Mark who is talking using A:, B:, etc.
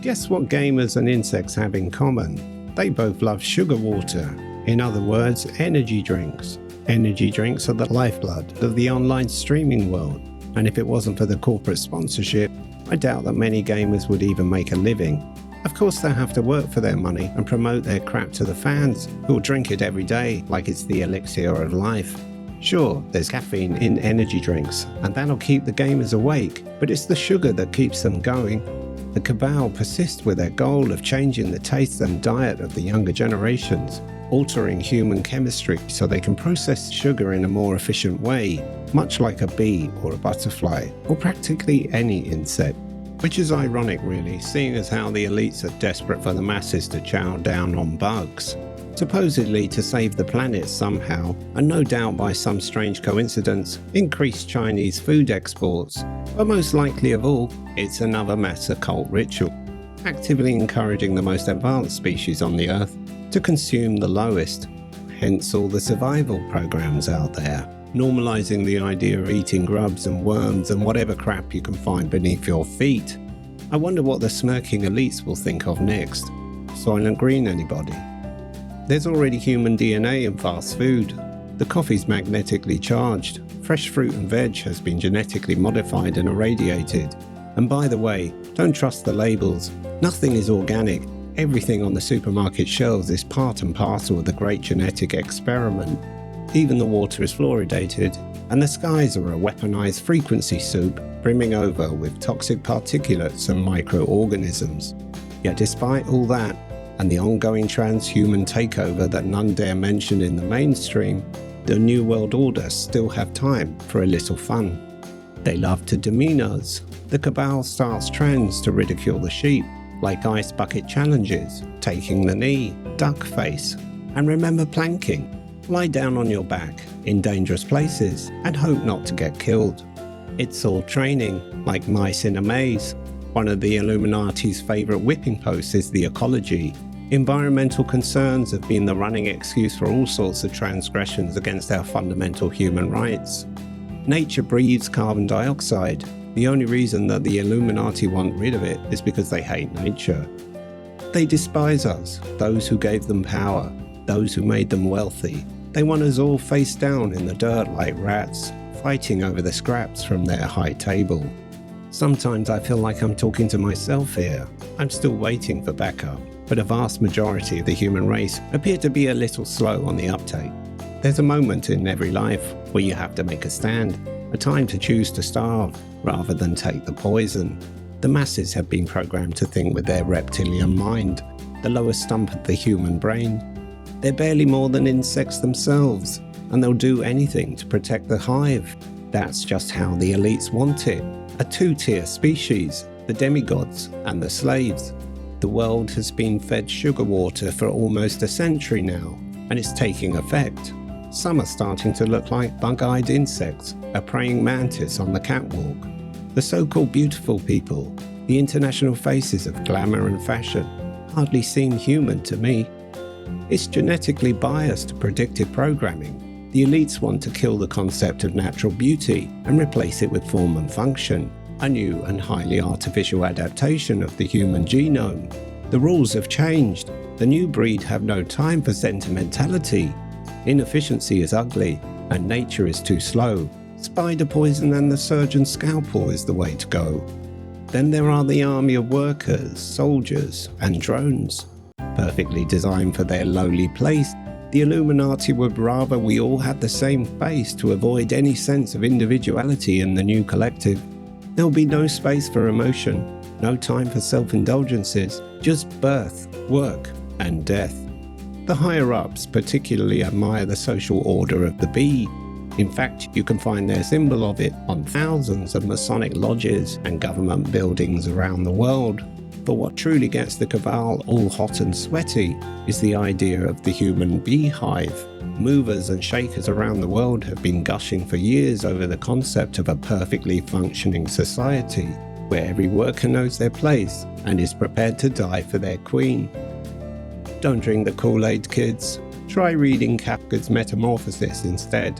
A: Guess what gamers and insects have in common? They both love sugar water. In other words, energy drinks. Energy drinks are the lifeblood of the online streaming world, and if it wasn't for the corporate sponsorship, I doubt that many gamers would even make a living. Of course, they have to work for their money and promote their crap to the fans, who'll drink it every day like it's the elixir of life. Sure, there's caffeine in energy drinks, and that'll keep the gamers awake, but it's the sugar that keeps them going. The cabal persists with their goal of changing the taste and diet of the younger generations, altering human chemistry so they can process sugar in a more efficient way, much like a bee or a butterfly, or practically any insect. Which is ironic really, seeing as how the elites are desperate for the masses to chow down on bugs. Supposedly to save the planet somehow, and no doubt by some strange coincidence, increase Chinese food exports. But most likely of all, it's another mass occult ritual, actively encouraging the most advanced species on the Earth to consume the lowest, hence all the survival programs out there, normalizing the idea of eating grubs and worms and whatever crap you can find beneath your feet. I wonder what the smirking elites will think of next. Soylent Green, anybody? There's already human DNA in fast food. The coffee's magnetically charged. Fresh fruit and veg has been genetically modified and irradiated. And by the way, don't trust the labels. Nothing is organic. Everything on the supermarket shelves is part and parcel of the great genetic experiment. Even the water is fluoridated, and the skies are a weaponized frequency soup brimming over with toxic particulates and microorganisms. Yet despite all that, and the ongoing transhuman takeover that none dare mention in the mainstream, the New World Order still have time for a little fun. They love to demean us. The cabal starts trends to ridicule the sheep, like ice bucket challenges, taking the knee, duck face, and remember planking. Lie down on your back in dangerous places and hope not to get killed. It's all training, like mice in a maze. One of the Illuminati's favourite whipping posts is the ecology. Environmental concerns have been the running excuse for all sorts of transgressions against our fundamental human rights. Nature breathes carbon dioxide. The only reason that the Illuminati want rid of it is because they hate nature. They despise us, those who gave them power, those who made them wealthy. They want us all face down in the dirt like rats, fighting over the scraps from their high table. Sometimes I feel like I'm talking to myself here. I'm still waiting for backup, but a vast majority of the human race appear to be a little slow on the uptake. There's a moment in every life where you have to make a stand, a time to choose to starve rather than take the poison. The masses have been programmed to think with their reptilian mind, the lowest stump of the human brain. They're barely more than insects themselves, and they'll do anything to protect the hive. That's just how the elites want it. A two-tier species, the demigods and the slaves. The world has been fed sugar water for almost a century now, and it's taking effect. Some are starting to look like bug-eyed insects, a praying mantis on the catwalk. The so-called beautiful people, the international faces of glamour and fashion, hardly seem human to me. It's genetically biased to predictive programming. The elites want to kill the concept of natural beauty and replace it with form and function, a new and highly artificial adaptation of the human genome. The rules have changed. The new breed have no time for sentimentality. Inefficiency is ugly, and nature is too slow. Spider poison and the surgeon's scalpel is the way to go. Then there are the army of workers, soldiers, and drones. Perfectly designed for their lowly place, the Illuminati would rather we all had the same face to avoid any sense of individuality in the new collective. There'll be no space for emotion, no time for self-indulgences, just birth, work, and death. The higher-ups particularly admire the social order of the bee. In fact, you can find their symbol of it on thousands of Masonic lodges and government buildings around the world. But what truly gets the cabal all hot and sweaty is the idea of the human beehive. Movers and shakers around the world have been gushing for years over the concept of a perfectly functioning society, where every worker knows their place and is prepared to die for their queen. Don't drink the Kool-Aid, kids. Try reading Kafka's Metamorphosis instead.